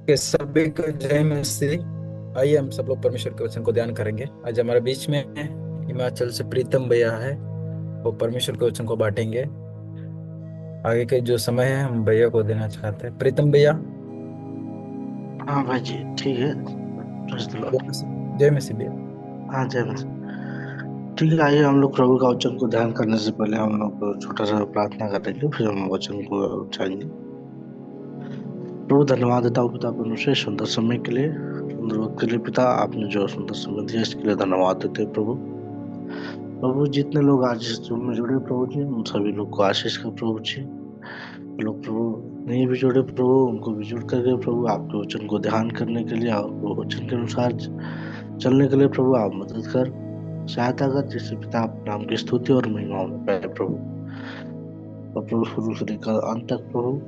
के सभी को जय मसीह। आइए हम सब लोग परमेश्वर के वचन को ध्यान करेंगे। आज हमारे बीच में हिमाचल से प्रीतम भैया है, वो परमेश्वर के वचन को बांटेंगे। आगे के जो समय है हम भैया को देना चाहते हैं। प्रीतम भैया। हाँ भाई जी, ठीक है। प्रेज़ द जय लॉर्ड। मसीह। जय मसीह भैया। हाँ, जय मसीह। ठीक है, आइए हम लोग प्रभु का वचन को ध्यान करने से पहले हम लोग छोटा सा प्रार्थना करेंगे, फिर हम वचन को उठाएंगे। प्रभु, धन्यवाद देता हूँ पिता परमेश्वर इस सुंदर समय के लिए, सुंदर वक्त के लिए। पिता, आपने जो सुंदर समय दिया इसके लिए धन्यवाद देते हैं प्रभु। प्रभु, जितने लोग आज इस रूम में जुड़े प्रभु जी, उन सभी लोग को आशीष का प्रभु जी। जो लोग प्रभु नहीं भी जुड़े प्रभु, उनको भी जुड़ करके प्रभु आपके वचन को ध्यान करने के लिए, आपके वचन के अनुसार चलने के लिए प्रभु आप मदद कर, सहायता कर, जिससे पिता आप नाम की स्तुति और महिमा में पाए प्रभु। और प्रभु शुरू से लेकर अंत तक प्रभु,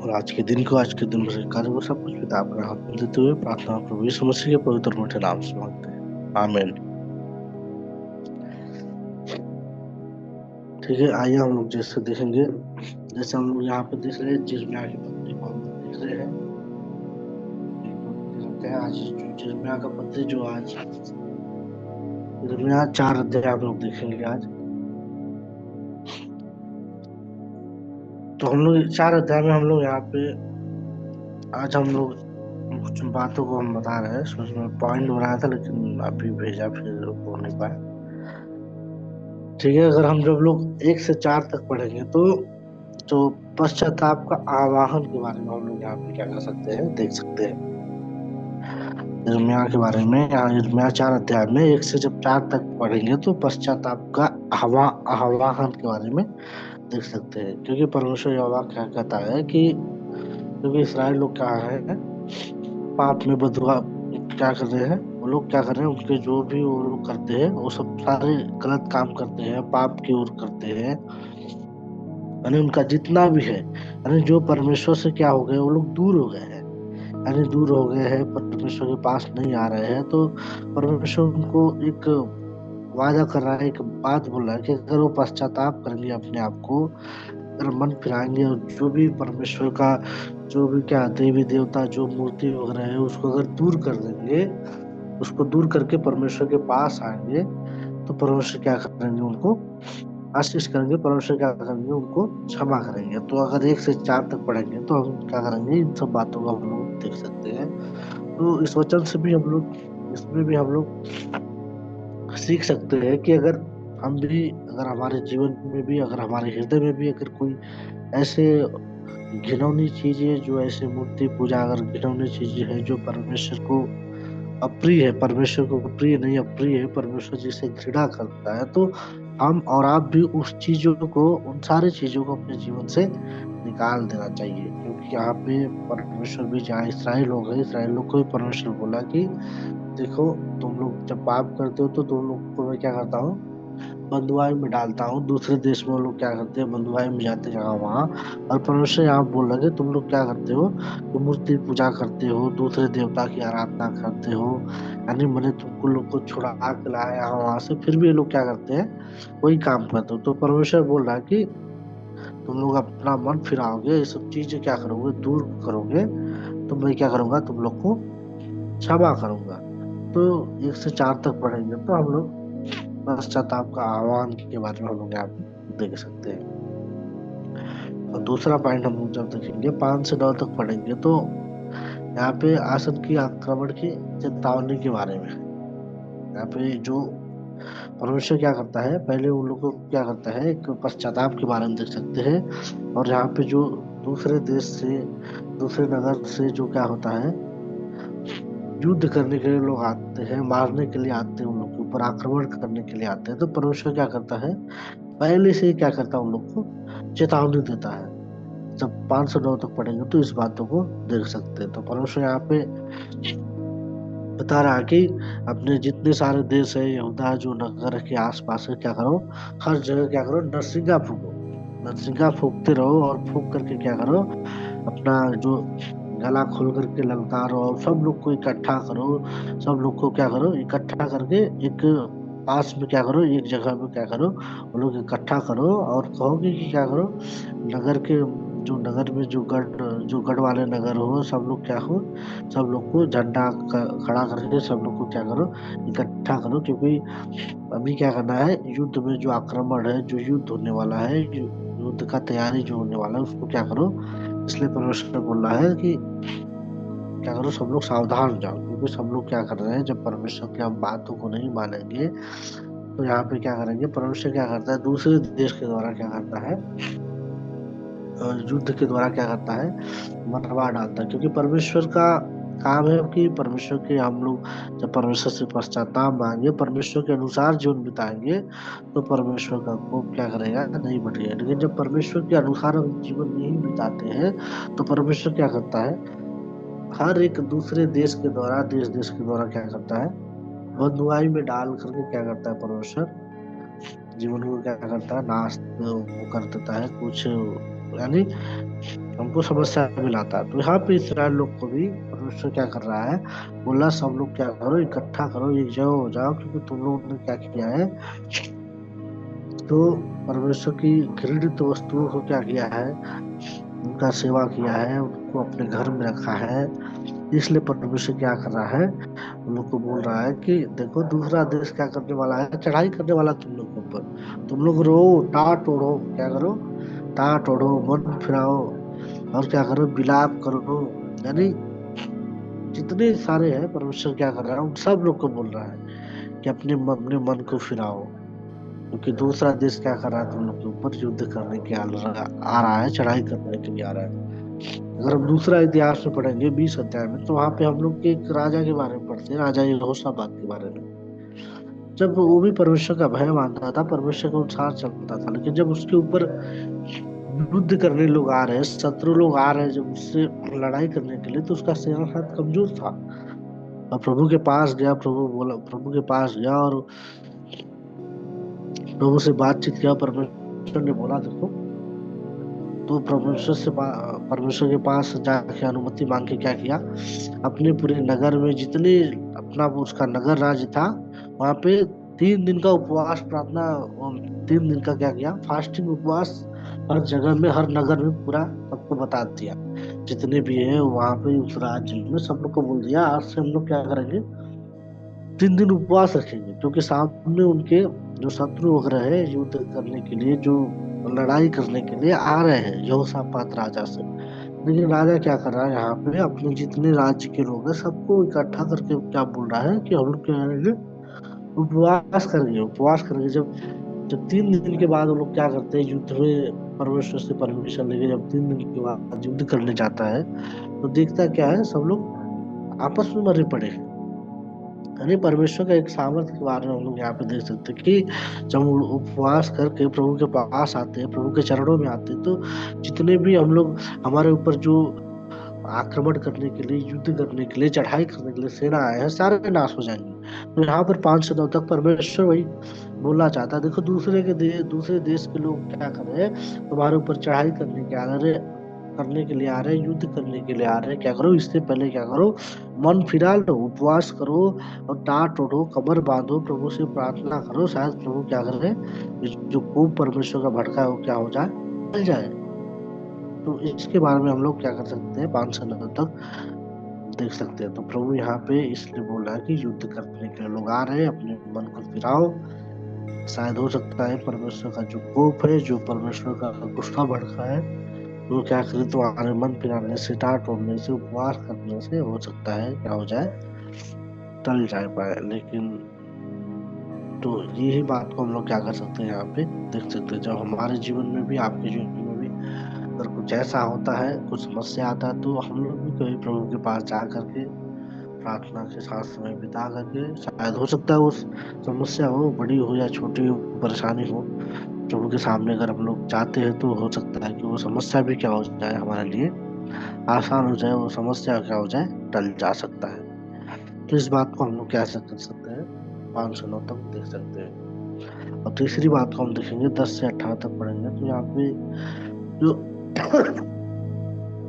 और आज के दिन को, आज के दिन भर के कार्य को, सब कुछ पिता अपने हाथ में देते हुए प्रार्थना प्रभु यीशु मसीह के पवित्र मीठे नाम से मांगते हैं, आमीन। ठीक है, आइए हम लोग जैसे देखेंगे, जैसे हम लोग यहाँ पे देख रहे हैं जिर्मिया की पत्री को हम लोग देख रहे हैं। देखते हैं आज जो जिर्मिया का पत्री जो आज जिर्मिया 4 अध्याय हम लोग देखेंगे आज। तो हम लोग 4 अध्याय में हम लोग यहाँ पे आज हम लोग कुछ बातों को हम बता रहे हैं। सोच में पॉइंट बनाया था लेकिन अभी भेजा, फिर हो नहीं पाया। ठीक है, अगर हम जब लोग 1 से 4 तक पढ़ेंगे तो पश्चाताप का आवाहन के बारे में हम लोग यहाँ पे क्या कर सकते हैं, देख सकते हैं यिर्मयाह के बारे में। यहाँ यिर्मयाह 4 अध्याय में 1 से जब 4 तक पढ़ेंगे तो पश्चाताप का आवाहन के बारे में देख सकते हैं। क्योंकि परमेश्वर यहोवा क्या कहता है कि क्योंकि इसराइल लोग क्या है, पाप में बदुआ क्या कर रहे हैं, वो लोग क्या कर रहे हैं, उनके जो भी वो लोग करते हैं वो सब सारे गलत काम करते हैं, पाप की ओर करते हैं। यानी उनका जितना भी है, यानी जो परमेश्वर से क्या हो गए, वो लोग दूर हो गए हैं, यानी दूर हो गए हैं, परमेश्वर के पास नहीं आ रहे हैं। तो परमेश्वर उनको एक वादा कर रहा है, एक बात बोल रहा है कि अगर वो पश्चाताप करेंगे, अपने आप को अगर मन फिराएंगे, और जो भी परमेश्वर का जो भी क्या देवी देवता जो मूर्ति वगैरह है उसको अगर दूर कर देंगे, उसको दूर करके परमेश्वर के पास आएंगे, तो परमेश्वर क्या करेंगे, उनको आशीष करेंगे। परमेश्वर क्या करेंगे, उनको क्षमा करेंगे। तो अगर 1 से 4 तक पढ़ेंगे तो हम क्या करेंगे, इन सब बातों को हम लोग देख सकते हैं। तो इस वचन से भी हम लोग, इसमें भी हम लोग सीख सकते हैं कि अगर हम भी, अगर हमारे जीवन में भी, अगर हमारे हृदय में भी अगर कोई ऐसे घिनौनी चीजें, जो ऐसे मूर्ति पूजा अगर घिनौनी चीजें हैं जो परमेश्वर को अप्रिय है, परमेश्वर को प्रिय नहीं अप्रिय है, परमेश्वर जिसे घृणा करता है, तो हम और आप भी उस चीजों को, उन सारी चीजों को अपने जीवन से निकाल देना चाहिए। क्योंकि यहाँ पे परमेश्वर भी, जहाँ इसराइल लोग हैं, इसराइल लोग को भी परमेश्वर बोला कि देखो, तुम लोग जब पाप करते हो तो तुम लोग को मैं क्या करता हूँ, बंधुआई में डालता हूँ। दूसरे देश में वो लोग क्या करते हैं, बंधुआई में जाते हैं यहाँ वहाँ। और परमेश्वर यहाँ बोल रहे तुम लोग क्या करते हो, तुम मूर्ति पूजा करते हो, दूसरे देवता की आराधना करते हो। यानी मैंने तुमको लोग को छुड़ा के लाया यहाँ वहां से, फिर भी ये लोग क्या करते हैं, वही काम करते हो। तो परमेश्वर बोल रहा है कि तुम लोग अपना मन फिराओगे, ये सब चीजें क्या करोगे, दूर करोगे, तो मैं क्या करूंगा, तुम लोग को क्षमा करूंगा। तो 1 से 4 तक पढ़ेंगे तो हम लोग पश्चाताप का आह्वान के बारे में हम लोग यहाँ पे देख सकते हैं। और दूसरा पॉइंट हम लोग जब देखेंगे, 5 से 9 तक पढ़ेंगे तो यहाँ पे आसन की आक्रमण की चेतावनी के बारे में। यहाँ पे जो परमेश्वर क्या करता है, पहले उन लोगों को क्या करता है, एक पश्चाताप के बारे में देख सकते हैं। और यहाँ पे जो दूसरे देश से, दूसरे नगर से जो क्या होता है, युद्ध करने के लिए लोग आते हैं, मारने के लिए आते हैं, उन लोग के ऊपर आक्रमण करने के लिए आते हैं। तो परमेश्वर क्या करता है, पहले से ही क्या करता है, उन लोग को चेतावनी देता है। जब 509 तक पढ़ेंगे तो इस बातों को देख सकते हैं। तो परमेश्वर यहाँ पे बता रहा है कि अपने जितने सारे देश है, यहूदा जो नगर के आसपास है, क्या करो, हर जगह क्या करो, नरसिंगा फूको, नरसिंगा फूकते रहो। और फूक करके क्या करो, अपना जो गला खोल करके ललकारो, और सब लोग को इकट्ठा करो। सब लोग को क्या करो, इकट्ठा करके एक पास में क्या करो, एक जगह में क्या करो, वो लोग इकट्ठा करो और कहोगे कि क्या करो, नगर के जो नगर में जो गढ़ वाले नगर हो, सब लोग क्या हो, सब लोग को झंडा खड़ा करके सब लोग को क्या करो, इकट्ठा करो, क्योंकि अभी क्या करना है, युद्ध में जो आक्रमण है, जो युद्ध होने वाला है, युद्ध का तैयारी जो होने वाला है, उसको क्या करो। इसलिए परमेश्वर बोल रहा है कि क्या करो, सब लोग सावधान हो जाओ, क्योंकि सब लोग क्या कर रहे हैं, जब परमेश्वर की हम बातों को नहीं मानेंगे तो यहाँ पे क्या करेंगे, परमेश्वर क्या करता है, दूसरे देश के द्वारा क्या करता है, युद्ध के द्वारा क्या करता है, मरवा डालता है। क्योंकि परमेश्वर का काम है कि परमेश्वर के हम लोग जब परमेश्वर से पश्चाताप मांगे, परमेश्वर के अनुसार जीवन बिताएंगे, तो परमेश्वर का कोप क्या करेगा, नहीं बढ़ेगा। लेकिन जब परमेश्वर के अनुसार हम जीवन नहीं बिताते हैं, तो परमेश्वर क्या करता है, हर एक दूसरे देश के द्वारा, देश देश के द्वारा क्या करता है, बंधुआई में डाल करके क्या करता है, परमेश्वर जीवन को क्या करता है, नाश वो कर देता है कुछ, यानी हमको समस्या में लाता है। तो यहाँ पे इसराइल लोग को भी परमेश्वर क्या कर रहा है, बोला सब लोग क्या करो, इकट्ठा करो, एक जगह हो जाओ, क्योंकि तुम लोगों ने क्या किया है, तो परमेश्वर की घृणित वस्तुओं को क्या किया है, उनका सेवा किया है, उनको अपने घर में रखा है। इसलिए परमेश्वर क्या कर रहा है, उन लोग को बोल रहा है कि देखो दूसरा देश क्या करने वाला है, चढ़ाई करने वाला तुम लोग के ऊपर, तुम लोग रो, टाट ओढ़ो, क्या करो, टाट ओढ़ो, मन फिराओ, और क्या करो, विलाप करो। यानी जितने सारे हैं, परमेश्वर क्या कर रहा है, उन सब लोग को बोल रहा है कि अपने मन को फिराओ, क्योंकि दूसरा देश क्या कर रहा है, तुम लोग के ऊपर युद्ध करने के आ रहा है, चढ़ाई करने के लिए आ रहा है। अगर हम दूसरा इतिहास में पढ़ेंगे 20 अध्याय में, तो वहां पे हम लोग एक राजा के बारे में पढ़ते हैं, राजा यहोशापात के बारे में। जब वो भी परमेश्वर का भय मानता था, परमेश्वर के अनुसार चलता था, लेकिन जब उसके ऊपर युद्ध करने लोग आ रहे हैं, शत्रु लोग आ रहे हैं जब उससे लड़ाई करने के लिए, तो उसका सेना साथ कमजोर था। और प्रभु के पास गया, प्रभु के पास गया और प्रभु से बातचीत किया। परमेश्वर ने बोला देखो, तो परमेश्वर के पास जाके अनुमति मांग के क्या किया, अपने पूरे नगर में जितने अपना उसका नगर राज्य था, वहां पे 3 दिन का उपवास प्रार्थना, 3 दिन का क्या किया, फास्टिंग उपवास, हर जगह में, हर नगर में पूरा सबको बता दिया, जितने भी है वहां पे उस राज्य में सब लोग को बोल दिया, आज से हम लोग क्या करेंगे, 3 दिन उपवास रखेंगे, क्योंकि सामने उनके जो शत्रु वगैरह है, युद्ध करने के लिए, जो लड़ाई करने के लिए आ रहे हैं यहोशापात राजा से। लेकिन राजा क्या कर रहा है, यहाँ पे अपने जितने राज्य के लोग हैं सबको इकट्ठा करके क्या बोल रहा है कि हम लोग क्या करेंगे, उपवास करेंगे, उपवास करेंगे। जब जब 3 दिन के बाद वो लोग क्या करते हैं, युद्ध में परमेश्वर से परमिशन लेके जब 3 दिन के बाद युद्ध करने जाता है, तो देखता क्या है, सब लोग आपस में मरे पड़े हैं। यानी परमेश्वर का एक सामर्थ्य के बारे में हम लोग यहाँ पे देख सकते हैं कि जब हम उपवास करके प्रभु के पास आते हैं, प्रभु के चरणों में आते हैं, तो जितने भी हम लोग, हमारे ऊपर जो आक्रमण करने के लिए, युद्ध करने के लिए, चढ़ाई करने के लिए सेना आए हैं, सारे नाश हो जाएंगे। तो यहाँ पर 509 तक परमेश्वर वही बोलना चाहता है, देखो दूसरे देश के लोग क्या कर रहे हैं, तुम्हारे ऊपर चढ़ाई करने के लिए आ रहे हैं, युद्ध करने के लिए आ रहे हैं, क्या करो, इससे पहले क्या करो, मन फिरा लो, उपवास करो, और टाट ओढ़ो, कमर बांधो, प्रभु से प्रार्थना करो, शायद प्रभु क्या कर रहे हैं, जो कोप परमेश्वर का भड़का है वो क्या हो जाए, टल जाए। तो इसके बारे में हम लोग क्या कर सकते हैं, 5 साल तक देख सकते हैं। तो प्रभु यहाँ पे इसलिए बोल रहा है कि युद्ध करने के लिए लोग आ रहे हैं, अपने मन को फिराओ। शायद हो सकता है परमेश्वर का जो कोप है, जो परमेश्वर का गुस्सा भड़का है, वो क्या करे, तुम्हारे मन फिराने से, टाट ओढ़ने से, उपवास करने से हो सकता है क्या हो जाए, टल जाए पाए। लेकिन तो यही बात को हम लोग क्या कर सकते हैं, यहाँ पे देख सकते हैं, जब हमारे जीवन में भी, आपके जीवन में भी अगर कुछ ऐसा होता है, कुछ समस्या आता है, तो हम लोग भी कभी प्रभु के पास जा करके प्रार्थना के साथ समय बिता करके, शायद हो सकता है उस समस्या हो, बड़ी हो या छोटी हो, परेशानी हो, प्रभु के सामने अगर हम लोग जाते हैं, तो हो सकता है कि वो समस्या भी क्या हो जाए, हमारे लिए आसान हो जाए, वो समस्या क्या हो जाए, टल जा सकता है। तो इस बात को हम लोग कैसे कर सकते हैं, 509 तक देख सकते हैं। और तीसरी बात को हम देखेंगे, 10 से 18 तक पढ़ेंगे, तो यहाँ पे जो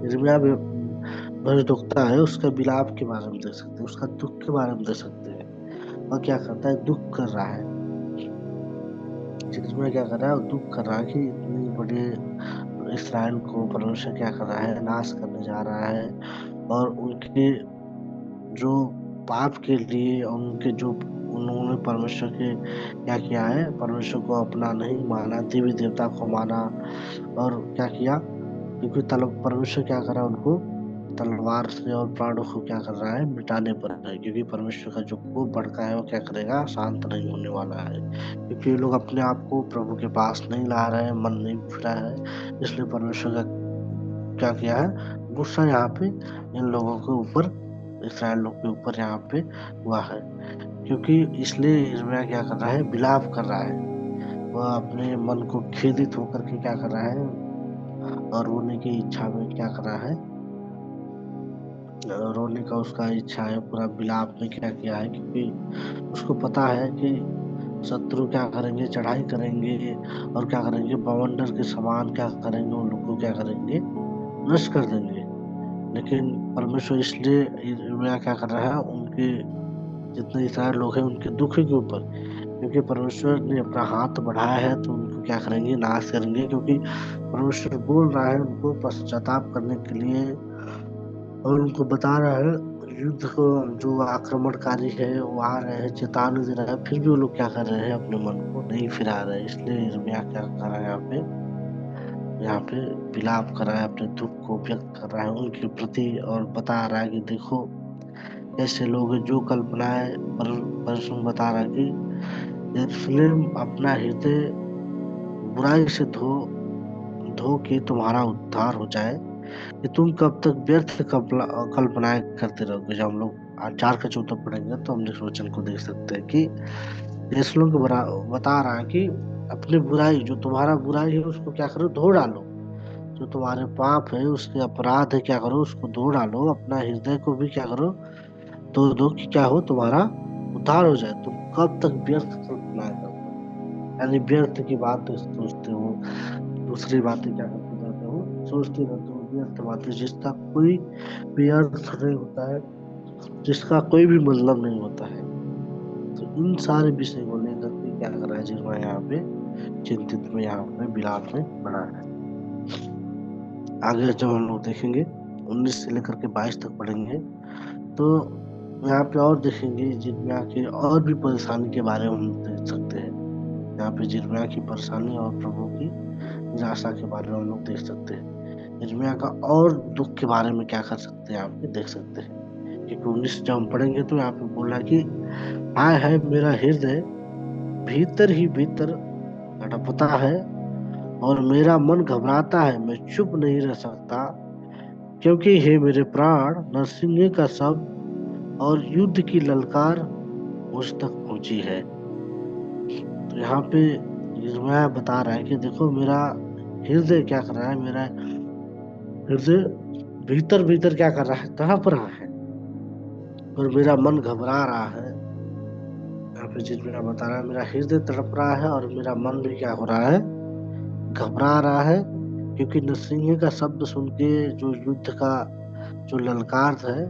यिर्मयाह भविष्यद्वक्ता है, उसका विलाप के बारे में देख सकते हैं, उसका दुख के बारे में देख सकते हैं। और क्या करता है, दुख कर रहा है, यिर्मयाह क्या कर रहा है, दुख कर रहा है कि इतनी बड़े इसराइल को परमेश्वर क्या कर रहा है, नाश करने जा रहा है। और उनके जो पाप के लिए, उनके जो उन्होंने परमेश्वर के क्या किया है, परमेश्वर को अपना नहीं माना, देवी देवता को माना। और क्या किया, क्योंकि परमेश्वर क्या कर रहा है, उनको तलवार से और प्राणों को क्या कर रहा है, मिटाने पर है। क्योंकि परमेश्वर का जो कोप भड़का है वो क्या करेगा, शांत नहीं होने वाला है। क्योंकि ये लोग अपने आप को प्रभु के पास नहीं ला रहे हैं, मन नहीं फिरा है। इसलिए परमेश्वर का क्या किया है, गुस्सा यहाँ पे इन लोगों के ऊपर, इसराइल लोग के ऊपर यहाँ पे हुआ है। क्योंकि इसलिए यिर्मयाह क्या कर रहा है, विलाप कर रहा है। वह अपने मन को खेदित होकर के क्या कर रहा है, और रोने की इच्छा में क्या कर रहा है, रोने का उसका इच्छा है, पूरा विलाप में क्या किया है। क्योंकि उसको पता है कि शत्रु क्या करेंगे, चढ़ाई करेंगे, और क्या करेंगे, बवंडर के समान क्या करेंगे, उन लोग को क्या करेंगे, नष्ट कर देंगे। लेकिन परमेश्वर इसलिए यिर्मयाह क्या कर रहा है, उनके जितने इस्राएल लोग हैं उनके दुख के ऊपर, क्योंकि परमेश्वर ने अपना हाथ बढ़ाया है तो उनको क्या करेंगे, नाश करेंगे। क्योंकि परमेश्वर बोल रहा है उनको पश्चाताप करने के लिए, और उनको बता रहा है युद्ध को, जो आक्रमणकारी है वो आ रहे हैं, चेतावनी दे रहा है, फिर भी वो लोग क्या कर रहे हैं, अपने मन को नहीं फिरा रहे हैं। इसलिए यिर्मयाह क्या कर रहा है, यहाँ पे विलाप कर रहा है, अपने दुख को व्यक्त कर रहा है उनके प्रति, और बता रहा है कि देखो ऐसे लोग हैं जो कल्पनाएं, परसों बता रहा है कि यरूशलेम अपना हृदय बुराई से धो धो के तुम्हारा उद्धार हो जाए, कि तुम कब तक व्यर्थ कल्पनाएं करते रहोगे। जब हम लोग आचार का चौथा पढ़ेंगे तो हम इस वचन को देख सकते हैं कि यरूशलेम को बता रहा है कि अपनी बुराई, जो तुम्हारा बुराई है उसको क्या करो, धो डालो। जो तुम्हारे पाप है, उसके अपराध है, क्या करो, उसको धो डालो। अपना हृदय को भी क्या करो, धो दो, कि क्या हो, तुम्हारा उद्धार हो जाए। तुम कब तक व्यर्थ कल्पनाएं करते हो, यानी व्यर्थ की बात सोचते हो, दूसरी बातें क्या करते रहते हो, सोचते रहते हो, व्यर्थ बातें जिसका कोई भी अर्थ नहीं होता है, जिसका कोई भी मतलब नहीं होता है। तो इन सारे विषय को लेकर के क्या कर रहा है जिर्मयाह, यहाँ पे चिंतित में, यहाँ पे विलाप में पड़ा है। आगे जब हम लोग देखेंगे 19 से लेकर के 22 तक पढ़ेंगे, तो यहाँ पे और देखेंगे जिर्मयाह की और भी परेशानी के बारे में हम देख सकते हैं। यहाँ पे जिर्मयाह की परेशानी और प्रभु की निराशा के बारे में हम लोग देख सकते हैं। यिर्मयाह का और दुख के बारे में क्या कर सकते हैं, आप देख सकते हैं। क्योंकि 19 जब हम पढ़ेंगे तो यहाँ पे बोला कि हाय हाय मेरा हृदय भीतर ही भीतर तड़पता है, और मेरा मन घबराता है, मैं चुप नहीं रह सकता। क्योंकि हे मेरे प्राण, नरसिंह का शब्द और युद्ध की ललकार मुझ तक पहुंची है। तो यहाँ पे यिर्मयाह बता रहा है कि देखो मेरा हृदय क्या कर रहा है, मेरा हृदय भीतर भीतर क्या कर रहा है, तड़प रहा है, और मेरा मन घबरा रहा है। यहाँ पे यिर्मयाह बता रहा है मेरा हृदय तड़प रहा है, और मेरा मन भी क्या हो रहा है, घबरा रहा है। क्योंकि नरसिंह का शब्द सुन के जो युद्ध का जो ललकार है,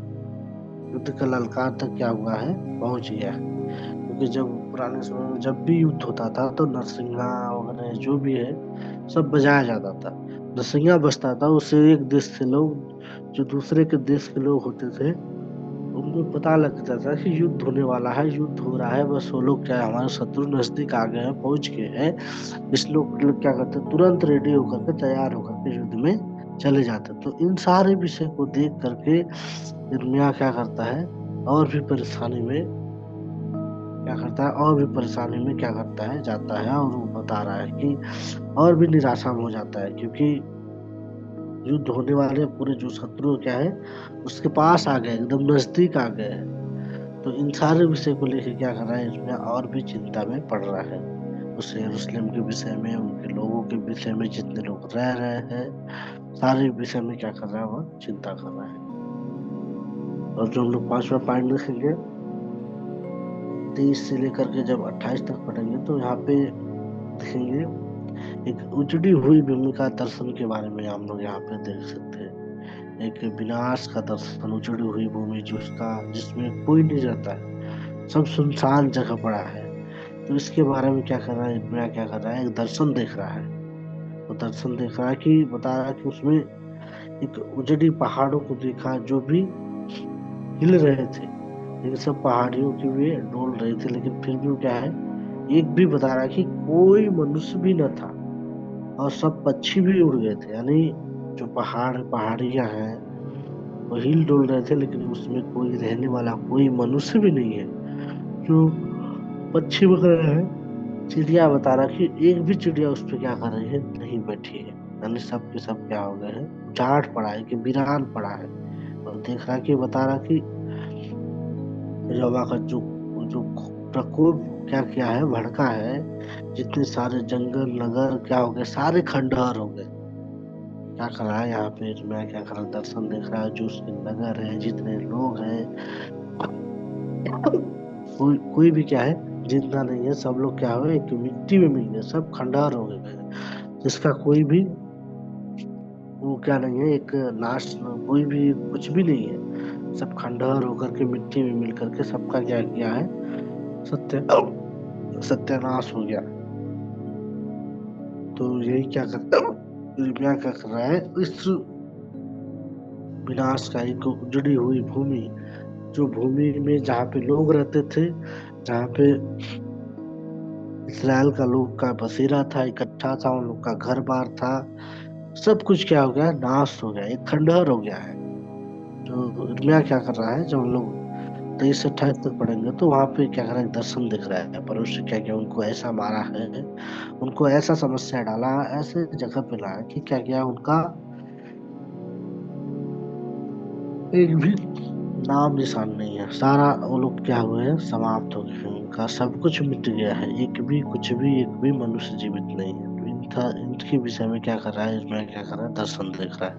युद्ध का ललकार तक क्या हुआ है, पहुंच गया है। क्योंकि जब पुराने समय में जब भी युद्ध होता था तो नरसिंगा वगैरह जो भी है सब बजाया जाता था। नरसिंगा बजता था, उससे एक देश से लोग, जो दूसरे के देश के लोग होते थे, उनको पता लगता था कि युद्ध होने वाला है, युद्ध हो रहा है। बस वो लोग क्या है, हमारे शत्रु नजदीक आ गए हैं, पहुंच गए हैं। इस लोग क्या करते, तुरंत रेडी होकर के, तैयार होकर के युद्ध में चले जाते। तो इन सारे विषय को देख करके यिर्मयाह क्या करता है, और भी परेशानी में क्या करता है, और भी परेशानी में क्या करता है, जाता है। और वो बता रहा है कि और भी निराशा में हो जाता है। क्योंकि युद्ध होने वाले पूरे जो शत्रु क्या है, उसके पास आ गए, एकदम नजदीक आ गए हैं। तो इन सारे विषय को लेकर क्या कर रहा है, इसमें और भी चिंता में पड़ रहा है। उसे यरूशलेम के विषय में, उनके लोगों के विषय में, जितने लोग रह रहे हैं, सारे विषय में क्या कर रहा है, वह चिंता कर रहा है। और जो हम लोग 5वां पॉइंट देखेंगे 23 से लेकर के जब 28 तक पढ़ेंगे, तो यहाँ पे देखेंगे एक उजड़ी हुई भूमि का दर्शन के बारे में हम लोग यहाँ पे देख सकते हैं। एक विनाश का दर्शन, उजड़ी हुई भूमि जिसमें कोई नहीं रहता है, सब सुनसान जगह पड़ा है। तो इसके बारे में क्या कर रहा है, यिर्मयाह क्या कर रहा है, एक दर्शन देख रहा है। वो दर्शन देख रहा है कि बता रहा है कि उसमें एक उजड़ी पहाड़ों को देखा जो भी हिल रहे थे, लेकिन सब पहाड़ियों की भी डोल रहे थे, लेकिन फिर भी वो क्या है, एक भी बता रहा है कि कोई मनुष्य भी न था, और सब पक्षी भी उड़ गए थे। यानी जो पहाड़ियां हैं वो हिल डोल रहे थे, लेकिन उसमें कोई रहने वाला कोई मनुष्य भी नहीं है। जो पक्षी वगैरह है, चिड़िया बता रहा कि एक भी चिड़िया उस पे क्या कर रही है, नहीं बैठी है। यानी सब के सब क्या हो गए हैं, जाट पड़ा है कि वीरान पड़ा है। और देख रहा कि बता रहा कि रवा का जो प्रकोप क्या किया है, भड़का है, जितने सारे जंगल नगर क्या हो गए, सारे खंडहर हो गए। क्या कर रहा है यहाँ पे, मैं क्या कर रहा, दर्शन देख रहा है, जो उसके नगर है, जितने लोग हैं, कोई भी क्या है जिंदा नहीं है, सब लोग क्या हुए, एक मिट्टी में मिल गए, सब खंडहर हो गए, जिसका कोई भी वो क्या नहीं है, एक नाश, कोई भी कुछ भी नहीं है। सब खंडहर होकर के मिट्टी में मिल करके सबका क्या किया है, सत्य सत्यानाश हो गया। तो यही क्या करता क्या कर रहा है, इस विनाशकारी को उजड़ी हुई भूमि, जो भूमि में जहाँ पे लोग रहते थे, जहाँ पे इसराइल का लोग का बसेरा था, इकट्ठा था, उन लोग का घर बार था, सब कुछ क्या हो गया, नाश हो गया, एक खंडहर हो गया है। तो इर्मिया क्या कर रहा है, जब हम लोग 23 से 28 तक पढ़ेंगे तो वहां पे क्या कर रहा है, दर्शन दिख रहा है, परमेश्वर क्या किया, उनको ऐसा मारा है, उनको ऐसा समस्या डाला, ऐसे जगह पे लाया कि क्या किया, उनका एक भी नाम निशान नहीं है, सारा वो लोग क्या हुए हैं, समाप्त हो गए हैं, उनका सब कुछ मिट गया है, एक भी कुछ भी एक भी मनुष्य जीवित नहीं है। तो इनके विषय में क्या कर रहा है, इसमें क्या कर रहा है, दर्शन देख रहा है।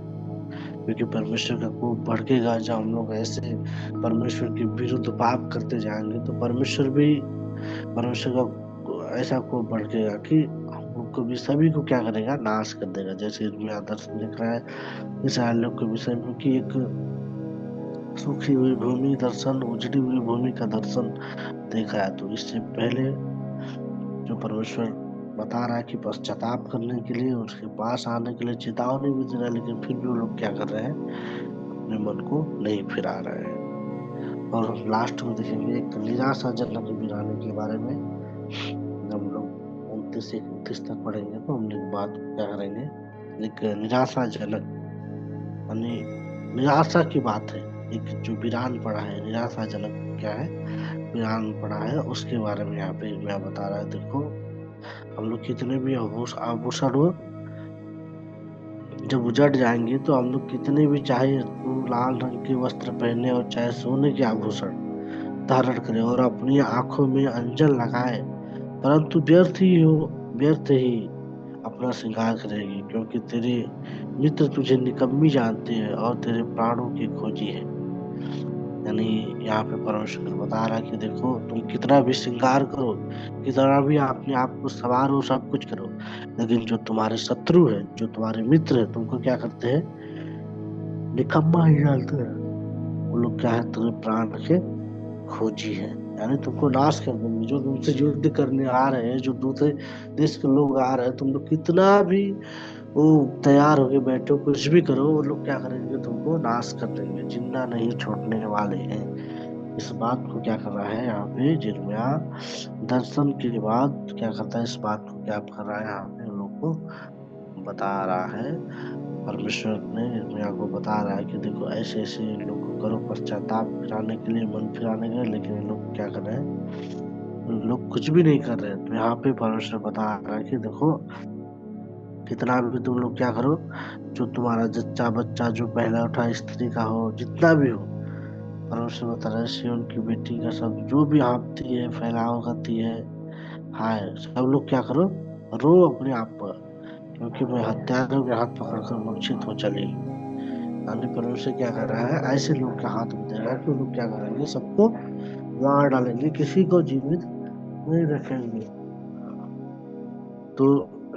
क्योंकि परमेश्वर का कोप भड़केगा, जब हम लोग ऐसे परमेश्वर के विरुद्ध पाप करते जाएंगे, तो परमेश्वर का ऐसा कोप भड़केगा कि उनको भी सभी को क्या करेगा, नाश कर देगा। जैसे इसमें दर्शन दिख रहा है इसराइल लोग के विषय में कि एक सूखी हुई भूमि दर्शन, उजड़ी हुई भूमि का दर्शन देखा है। तो इससे पहले जो परमेश्वर बता रहा है कि पश्चाताप करने के लिए, उसके पास आने के लिए चेतावनी भी दे रहा है, लेकिन फिर भी वो लोग क्या कर रहे हैं, अपने मन को नहीं फिरा रहे हैं। और लास्ट में देखेंगे एक निराशाजनक वीराने के बारे में। जब हम लोग 29 से 31 तक पढ़ेंगे तो हम लोग बात क्या करेंगे, एक निराशाजनक, यानी निराशा की बात है, एक जो वीरान पड़ा है, निराशाजनक क्या है, वीरान पड़ा है, उसके बारे में यहाँ पे मैं बता रहा है। देखो, हम लोग कितने भी आभूषण हो, जब उजड़ जाएंगे तो हम लोग कितने भी, चाहे लाल रंग के वस्त्र पहने और चाहे सोने के आभूषण धारण करें और अपनी आंखों में अंजन लगाए, परंतु व्यर्थ ही अपना श्रृंगार करेगी, क्योंकि तेरे मित्र तुझे निकम्मी जानते हैं और तेरे प्राणों की खोजी है। यानी यहाँ पे परमेश्वर बता रहा है कि देखो, तुम कितना भी श्रृंगार करो, कितना भी अपने आप को संवारो, सब कुछ करो, लेकिन जो तुम्हारे शत्रु है, जो तुम्हारे मित्र है, तुमको क्या करते हैं, निकम्मा ही डालते हैं। वो लोग क्या है, तुम्हें प्राण के खोजी है, यानी तुमको नाश कर देंगे। जो तुमसे युद्ध करने आ रहे हैं, जो दूसरे देश के लोग आ रहे हैं, तुम लोग कितना भी वो तैयार होके बैठो, कुछ भी करो, वो लोग क्या करेंगे, तुमको नाश कर देंगे, जिंदा नहीं छोड़ने वाले हैं। इस बात को क्या कर रहा है यहाँ पे यिर्मयाह, दर्शन के बाद क्या करता है, इस बात को क्या कर रहा है, यहाँ पे हम लोग को बता रहा है। परमेश्वर ने यिर्मयाह को बता रहा है कि देखो, ऐसे ऐसे लोग को करो, पश्चाताप फिराने के लिए, मन फिराने के लिए, लेकिन ये लोग क्या कर रहे हैं, लोग कुछ भी नहीं कर रहे हैं। तो यहाँ पे परमेश्वर बता रहा है कि देखो, कितना भी तुम लोग क्या करो, जो तुम्हारा जच्चा बच्चा जो पहला उठा स्त्री का हो, जितना भी हो, परमेश्वर बता रहा है, सिय्योन की बेटी का सब जो भी हाँफती है, फैलाव करती है, हाय, सब लोग क्या करो, रो अपने आप पर, क्योंकि मैं हत्यारों के हाथ पकड़कर मूर्छित हो चली। यानी परमेश्वर क्या कर रहा है, ऐसे लोग के हाथ में दे रहा है कि वो लोग क्या करेंगे, सबको मार डालेंगे, किसी को जीवित नहीं रखेंगे। तो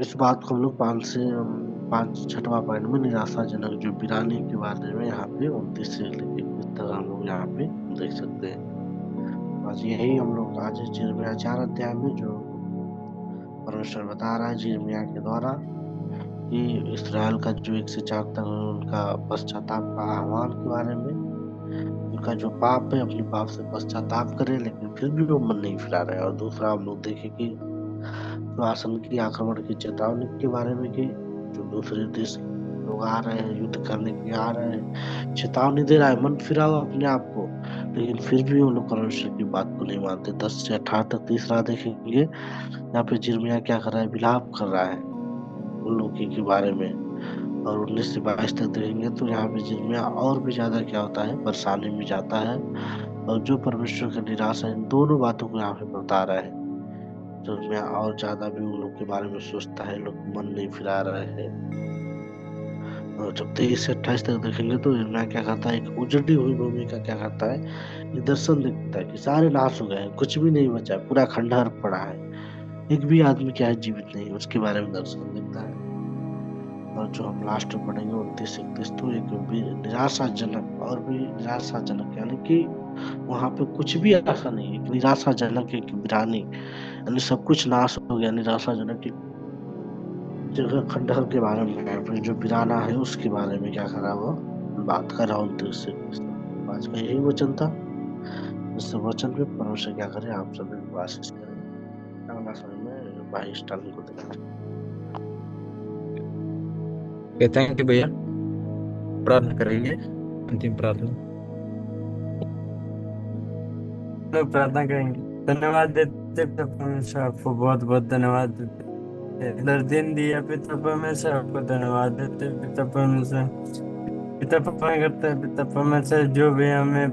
इस बात को हम लोग 6वां पॉइंट में, निराशाजनक जो वीरानी के बारे में यहाँ पे 29 से लेकर 21 तक हम लोग यहाँ पे देख सकते हैं। बस यही हम लोग आज यिर्मयाह 4 अध्याय में जो परमेश्वर बता रहा है यिर्मयाह के द्वारा, कि इसराइल का जो 104 तक उनका पश्चाताप का आह्वान के बारे में, उनका जो पाप है अपने पाप से पश्चाताप करे, लेकिन फिर भी वो मन नहीं फिरा रहे। और दूसरा हम लोग देखें कि जो आतंकी आक्रमण की चेतावनी के बारे में, कि जो दूसरे देश के लोग आ रहे हैं, युद्ध करने के लिए आ रहे हैं, चेतावनी दे रहा है, मन फिराओ अपने आप को, लेकिन फिर भी वो लोग परमेश्वर की बात को नहीं मानते। 10 से 18 तक तीसरा देखेंगे, यहाँ पे जिर्मिया क्या कर रहा है, विलाप कर रहा है उन लोगों के बारे में। और 19 से 22 तक देखेंगे तो यहाँ पे जिर्मिया और भी ज्यादा क्या होता है, परेशानी में जाता है। और जो परमेश्वर का निराशा, इन दोनों बातों को यहाँ पे बता रहा है। जिर्मिया और ज्यादा भी उन लोग के बारे में सोचता है, लोग मन नहीं फिरा रहे हैं। और जब 23 से 28 तक देखेंगे तो जिर्मिया क्या करता है, एक उजड़ी हुई भूमि का क्या करता है, ये दर्शन देखता है कि सारे नाश हो गए हैं, कुछ भी नहीं बचा है, पूरा खंडहर पड़ा है, एक भी आदमी क्या है जीवित नहीं है, उसके बारे में दर्शन देखता है। और जो हम लास्ट में पढ़ेंगे 29 से 31, तो एक भी निराशाजनक, और भी निराशाजनक, यानी कि वहां पे कुछ भी ऐसा नहीं है, एक निराशाजनक, एक वीरानी, यानी सब कुछ नाश हो गया, निराशाजनक एक जगह खंडहर के बारे में है। फिर जो वीराना है उसके बारे में क्या करा, वो बात कर रहा हूँ 29 से 31 तक। आज का यही वचन था। इस वचन पे परमेश्वर क्या करे, आप सभी को आशीष करें। अगला समय में भाई स्टालिन को देखा। ओके, थैंक यू भैया। प्रार्थना करेंगे, अंतिम प्रार्थना। लोग प्रार्थना करेंगे। धन्यवाद देते पिता परमेश्वर, आपको बहुत बहुत धन्यवाद देते। इधर दिन दिया पिता परमेश्वर, आपको धन्यवाद देते पिता परमेश्वर। पिता परमेश्वर करते हैं पिता परमेश्वर, जो भी हमें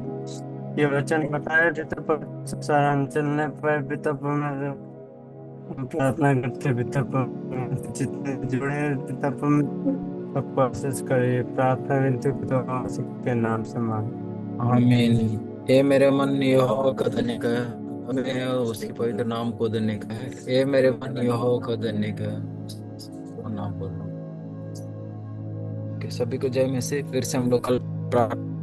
ये वचन बताया पिता परमेश्वर, हम चलने पाए पिता परमेश्वर। हम प्रार्थना करते हैं पिता परमेश्वर, जितने जुड़े हैं पिता परमेश्वर सबको आशीष करिए। प्रार्थना विनती पिता परमेश्वर के नाम से मांग। आमीन। ये मेरे मन यहोवा का धन्य का है, हमें उसके पवित्र नाम को धन्य का है। ये मेरे मन यहोवा का धन्य का है, वो नाम बोलना। कि सभी को जय में से फिर से हम लोग कल प्रार्थना